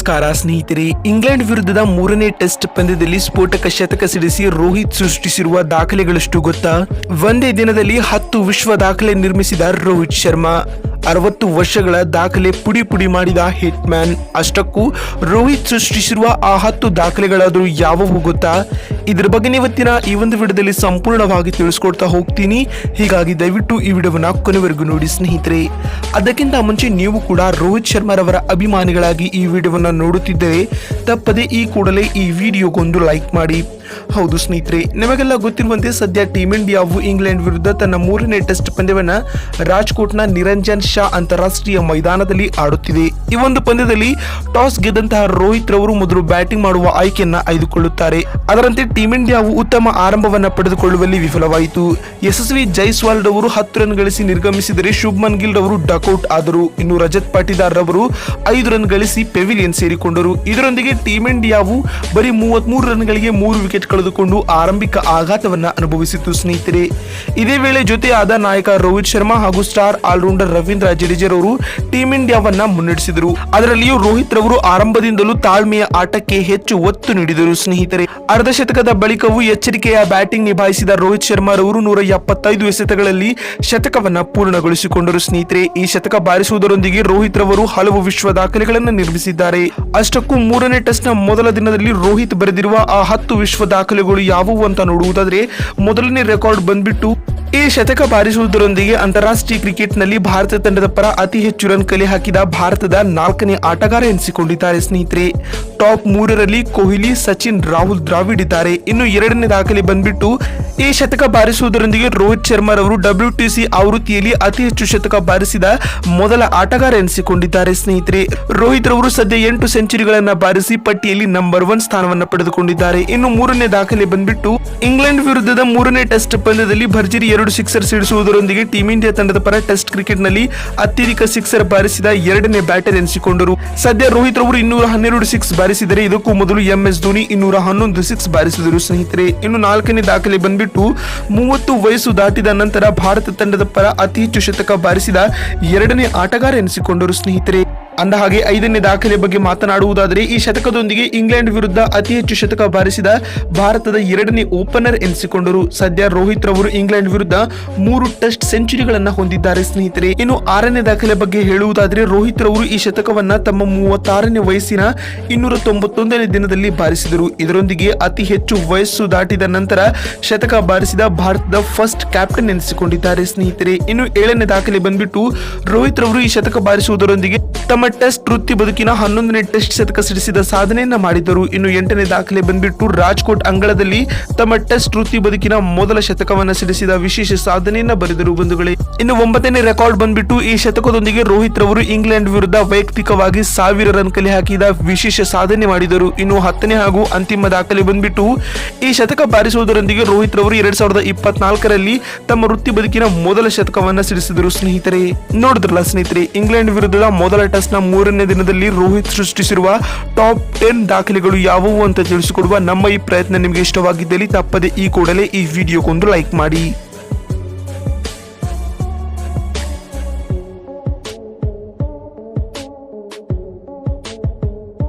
ನಮಸ್ಕಾರ ಸ್ನೇಹಿತರೆ. ಇಂಗ್ಲೆಂಡ್ ವಿರುದ್ಧದ 3ನೇ ಟೆಸ್ಟ್ ಪಂದ್ಯದಲ್ಲಿ ಸ್ಫೋಟಕ ಶತಕ ಸಿಡಿಸಿ ರೋಹಿತ್ ಸೃಷ್ಟಿಸಿರುವ ದಾಖಲೆಗಳಷ್ಟು ಗೊತ್ತಾ? ಒಂದೇ ದಿನದಲ್ಲಿ 10 ವಿಶ್ವ ದಾಖಲೆ ನಿರ್ಮಿಸಿದ ರೋಹಿತ್ ಶರ್ಮಾ 60 ವರ್ಷಗಳ ದಾಖಲೆ ಪುಡಿ ಪುಡಿ ಮಾಡಿದ ಹಿಟ್ ಮ್ಯಾನ್. ಅಷ್ಟಕ್ಕೂ ರೋಹಿತ್ ಸೃಷ್ಟಿಸಿರುವ ಆ 10 ದಾಖಲೆಗಳಾದರೂ ಯಾವುವು ಗೊತ್ತಾ? ಇದ್ರ ಬಗ್ಗೆ ಇವತ್ತಿನ ಈ ಒಂದು ವಿಡಿಯೋದಲ್ಲಿ ಸಂಪೂರ್ಣವಾಗಿ ತಿಳಿಸ್ಕೊಡ್ತಾ ಹೋಗ್ತೀನಿ. ಹೀಗಾಗಿ ದಯವಿಟ್ಟು ಈ ವಿಡಿಯೋವನ್ನ ಕೊನೆವರೆಗೂ ನೋಡಿ ಸ್ನೇಹಿತರೆ. ಅದಕ್ಕಿಂತ ಮುಂಚೆ ನೀವು ಕೂಡ ರೋಹಿತ್ ಶರ್ಮಾರವರ ಅಭಿಮಾನಿಗಳಾಗಿ ಈ ವಿಡಿಯೋವನ್ನ ನೋಡುತ್ತಿದ್ದರೆ ತಪ್ಪದೆ ಈ ಕೂಡಲೇ ಈ ವಿಡಿಯೋಗೊಂದು ಲೈಕ್ ಮಾಡಿ. ಹೌದು ಸ್ನೇಹಿತರೆ, ನಿಮಗೆಲ್ಲ ಗೊತ್ತಿರುವಂತೆ ಸದ್ಯ ಟೀಮ್ ಇಂಡಿಯಾವು ಇಂಗ್ಲೆಂಡ್ ವಿರುದ್ಧ ತನ್ನ 3ನೇ ಟೆಸ್ಟ್ ಪಂದ್ಯವನ್ನ ರಾಜ್ಕೋಟ್ನ ನಿರಂಜನ್ ಶಾ ಅಂತಾರಾಷ್ಟ್ರೀಯ ಮೈದಾನದಲ್ಲಿ ಆಡುತ್ತಿದೆ. ಈ ಒಂದು ಪಂದ್ಯದಲ್ಲಿ ಟಾಸ್ ಗೆದ್ದಂತಹ ರೋಹಿತ್ ರವರು ಮೊದಲು ಬ್ಯಾಟಿಂಗ್ ಮಾಡುವ ಆಯ್ಕೆಯನ್ನ ಆಯ್ದುಕೊಳ್ಳುತ್ತಾರೆ. ಅದರಂತೆ ಟೀಮ್ ಇಂಡಿಯಾವು ಉತ್ತಮ ಆರಂಭವನ್ನ ಪಡೆದುಕೊಳ್ಳುವಲ್ಲಿ ವಿಫಲವಾಯಿತು. ಯಶಸ್ವಿ ಜೈಸ್ವಾಲ್ ರವರು 10 ರನ್ ಗಳಿಸಿ ನಿರ್ಗಮಿಸಿದರೆ ಶುಭ್ಮನ್ ಗಿಲ್ ರವರು ಡಕ್ಔಟ್ ಆದರು. ಇನ್ನು ರಜತ್ ಪಾಟಿದಾರ್ ರವರು 5 ರನ್ ಗಳಿಸಿ ಪೆವಿಲಿಯನ್ ಸೇರಿಕೊಂಡರು. ಇದರೊಂದಿಗೆ ಟೀಮ್ ಇಂಡಿಯಾವು ಬರೀ 33 ರನ್ಗಳಿಗೆ 3 ವಿಕೆಟ್ ಕಳೆದುಕೊಂಡು ಆರಂಭಿಕ ಆಘಾತವನ್ನ ಅನುಭವಿಸಿತು ಸ್ನೇಹಿತರೆ. ಇದೇ ವೇಳೆ ಜೊತೆಯಾದ ನಾಯಕ ರೋಹಿತ್ ಶರ್ಮಾ ಹಾಗೂ ಸ್ಟಾರ್ ಆಲ್ರೌಂಡರ್ ರವೀಂದ್ರ ಜಡೇಜರವರು ಟೀಮ್ ಇಂಡಿಯಾವನ್ನ ಮುನ್ನಡೆಸಿದರು. ಅದರಲ್ಲಿಯೂ ರೋಹಿತ್ ರವರು ಆರಂಭದಿಂದಲೂ ತಾಳ್ಮೆಯ ಆಟಕ್ಕೆ ಹೆಚ್ಚು ಒತ್ತು ನೀಡಿದರು ಸ್ನೇಹಿತರೆ. ಅರ್ಧ ಶತಕದ ಬಳಿಕವೂ ಎಚ್ಚರಿಕೆಯ ಬ್ಯಾಟಿಂಗ್ ನಿಭಾಯಿಸಿದ ರೋಹಿತ್ ಶರ್ಮಾ ರವರು 175 ಎಸೆತಗಳಲ್ಲಿ ಶತಕವನ್ನ ಪೂರ್ಣಗೊಳಿಸಿಕೊಂಡರು ಸ್ನೇಹಿತರೆ. ಈ ಶತಕ ಬಾರಿಸುವುದರೊಂದಿಗೆ ರೋಹಿತ್ ರವರು ಹಲವು ವಿಶ್ವ ದಾಖಲೆಗಳನ್ನು ನಿರ್ಮಿಸಿದ್ದಾರೆ. ಅಷ್ಟಕ್ಕೂ 3ನೇ ಟೆಸ್ಟ್ ನ ಮೊದಲ ದಿನದಲ್ಲಿ ರೋಹಿತ್ ಬರೆದಿರುವ ಆ 10 ವಿಶ್ವ ದಾಖಲೆಗಳು ಯಾವುವು ಅಂತ ನೋಡುವುದಾದ್ರೆ, ಮೊದಲನೇ ರೆಕಾರ್ಡ್ ಬಂದ್ಬಿಟ್ಟು ಈ ಶತಕ ಬಾರಿಸುವುದರೊಂದಿಗೆ ಅಂತಾರಾಷ್ಟ್ರೀಯ ಕ್ರಿಕೆಟ್ ನಲ್ಲಿ ಭಾರತ ತಂಡದ ಪರ ಅತಿ ಹೆಚ್ಚು ರನ್ ಕಲೆ ಹಾಕಿದ ಭಾರತದ 4ನೇ ಆಟಗಾರ ಎನಿಸಿಕೊಂಡಿದ್ದಾರೆ ಸ್ನೇಹಿತರೆ. ಟಾಪ್ 3ರಲ್ಲಿ ಕೊಹ್ಲಿ, ಸಚಿನ್, ರಾಹುಲ್ ದ್ರಾವಿಡ್ ಇದ್ದಾರೆ. ಇನ್ನು 2ನೇ ದಾಖಲೆ ಬಂದ್ಬಿಟ್ಟು ಈ ಶತಕ ಬಾರಿಸುವುದರೊಂದಿಗೆ ರೋಹಿತ್ ಶರ್ಮಾ ರವರು WTC ಆವೃತ್ತಿಯಲ್ಲಿ ಅತಿ ಹೆಚ್ಚು ಶತಕ ಬಾರಿಸಿದ ಮೊದಲ ಆಟಗಾರ ಎನಿಸಿಕೊಂಡಿದ್ದಾರೆ ಸ್ನೇಹಿತರೆ. ರೋಹಿತ್ ರವರು ಸದ್ಯ 8 ಸೆಂಚುರಿಗಳನ್ನ ಬಾರಿಸಿ ಪಟ್ಟಿಯಲ್ಲಿ ನಂಬರ್ 1 ಸ್ಥಾನವನ್ನ ಪಡೆದುಕೊಂಡಿದ್ದಾರೆ. ಇನ್ನು 3ನೇ ದಾಖಲೆ ಬಂದ್ಬಿಟ್ಟು ಇಂಗ್ಲೆಂಡ್ ವಿರುದ್ಧದ 3ನೇ ಟೆಸ್ಟ್ ಪಂದ್ಯದಲ್ಲಿ ಭರ್ಜರಿ 2 ಸಿಕ್ಸರ್ ಸಿಡಿಸುವುದರೊಂದಿಗೆ ಟೀಮ್ ಇಂಡಿಯಾ ತಂಡದ ಪರ ಟೆಸ್ಟ್ ಕ್ರಿಕೆಟ್ ನಲ್ಲಿ ಅತ್ಯಧಿಕ ಸಿಕ್ಸರ್ ಬಾರಿಸಿದ 2ನೇ ಬ್ಯಾಟರ್ ಎನಿಸಿಕೊಂಡರು. ಸದ್ಯ ರೋಹಿತ್ ರವರು 212 ಸಿಕ್ಸ್ ಬಾರಿಸಿದರೆ ಇದಕ್ಕೂ ಮೊದಲು MS ಧೋನಿ 211 ಸಿಕ್ಸ್ ಬಾರಿಸಿದರು ಸ್ನೇಹಿತರೆ. ಇನ್ನು 4ನೇ ದಾಖಲೆ ಬಂದ್ಬಿಟ್ಟು 30 ವಯಸ್ಸು ದಾಟಿದ ನಂತರ ಭಾರತ ತಂಡದ ಪರ ಅತಿ ಹೆಚ್ಚು ಶತಕ ಬಾರಿಸಿದ 2ನೇ ಆಟಗಾರ ಎನಿಸಿಕೊಂಡರು ಸ್ನೇಹಿತರೆ. ಅಂದ ಹಾಗೆ 5ನೇ ದಾಖಲೆ ಬಗ್ಗೆ ಮಾತನಾಡುವುದಾದರೆ, ಈ ಶತಕದೊಂದಿಗೆ ಇಂಗ್ಲೆಂಡ್ ವಿರುದ್ಧ ಅತಿ ಹೆಚ್ಚು ಶತಕ ಬಾರಿಸಿದ ಭಾರತದ 2ನೇ ಓಪನರ್ ಎನಿಸಿಕೊಂಡರು. ಸದ್ಯ ರೋಹಿತ್ ರವರು ಇಂಗ್ಲೆಂಡ್ ವಿರುದ್ಧ 3 ಟೆಸ್ಟ್ ಸೆಂಚುರಿಗಳನ್ನ ಹೊಂದಿದ್ದಾರೆ ಸ್ನೇಹಿತರೆ. ಇನ್ನು 6ನೇ ದಾಖಲೆ ಬಗ್ಗೆ ಹೇಳುವುದಾದರೆ, ರೋಹಿತ್ ರವರು ಈ ಶತಕವನ್ನ ತಮ್ಮ 36ನೇ ವಯಸ್ಸಿನ 291ನೇ ದಿನದಲ್ಲಿ ಬಾರಿಸಿದರು. ಇದರೊಂದಿಗೆ ಅತಿ ಹೆಚ್ಚು ವಯಸ್ಸು ದಾಟಿದ ನಂತರ ಶತಕ ಬಾರಿಸಿದ ಭಾರತದ ಫಸ್ಟ್ ಕ್ಯಾಪ್ಟನ್ ಎನಿಸಿಕೊಂಡಿದ್ದಾರೆ ಸ್ನೇಹಿತರೆ. ಇನ್ನು 7ನೇ ದಾಖಲೆ ಬಂದ್ಬಿಟ್ಟು ರೋಹಿತ್ ರವರು ಈ ಶತಕ ಬಾರಿಸುವುದರೊಂದಿಗೆ ತಮ್ಮ ಟೆಸ್ಟ್ ವೃತ್ತಿ ಬದುಕಿನ 11ನೇ ಟೆಸ್ಟ್ ಶತಕ ಸಿಡಿಸಿದ ಸಾಧನೆಯನ್ನ ಮಾಡಿದರು. ಇನ್ನು 8ನೇ ದಾಖಲೆ ಬಂದ್ಬಿಟ್ಟು ರಾಜ್ಕೋಟ್ ಅಂಗಳದಲ್ಲಿ ತಮ್ಮ ಟೆಸ್ಟ್ ವೃತ್ತಿ ಬದುಕಿನ ಮೊದಲ ಶತಕವನ್ನ ಸಿಡಿಸಿದ ವಿಶೇಷ ಸಾಧನೆಯನ್ನ ಬರೆದರು ಬಂಧುಗಳೇ. ಇನ್ನು 9ನೇ ರೆಕಾರ್ಡ್ ಬಂದ್ಬಿಟ್ಟು ಈ ಶತಕದೊಂದಿಗೆ ರೋಹಿತ್ ರವರು ಇಂಗ್ಲೆಂಡ್ ವಿರುದ್ಧ ವೈಯಕ್ತಿಕವಾಗಿ 1000 ರನ್ ಕಲೆ ಹಾಕಿದ ವಿಶೇಷ ಸಾಧನೆ ಮಾಡಿದರು. ಇನ್ನು 10ನೇ ಹಾಗೂ ಅಂತಿಮ ದಾಖಲೆ ಬಂದ್ಬಿಟ್ಟು ಈ ಶತಕ ಬಾರಿಸುವುದರೊಂದಿಗೆ ರೋಹಿತ್ ರವರು 2024ರಲ್ಲಿ ತಮ್ಮ ವೃತ್ತಿ ಬದುಕಿನ ಮೊದಲ ಶತಕವನ್ನ ಸಿಡಿಸಿದರು ಸ್ನೇಹಿತರೆ. ನೋಡಿದ್ರಲ್ಲ ಸ್ನೇಹಿತರೆ, ಇಂಗ್ಲೆಂಡ್ ವಿರುದ್ಧದ ಮೊದಲ ಟೆಸ್ಟ್ ನ 3ನೇ ದಿನದಲ್ಲಿ ರೋಹಿತ್ ಸೃಷ್ಟಿಸಿರುವ ಟಾಪ್ 10 ದಾಖಲೆಗಳು ಯಾವುವು ಅಂತ ತಿಳಿಸಿಕೊಡುವ ನಮ್ಮ ಈ ಪ್ರಯತ್ನ ನಿಮಗೆ ಇಷ್ಟವಾಗಿದ್ದಲ್ಲಿ ತಪ್ಪದೆ ಈ ಕೂಡಲೇ ಈ ವಿಡಿಯೋಗೊಂದು ಲೈಕ್ ಮಾಡಿ.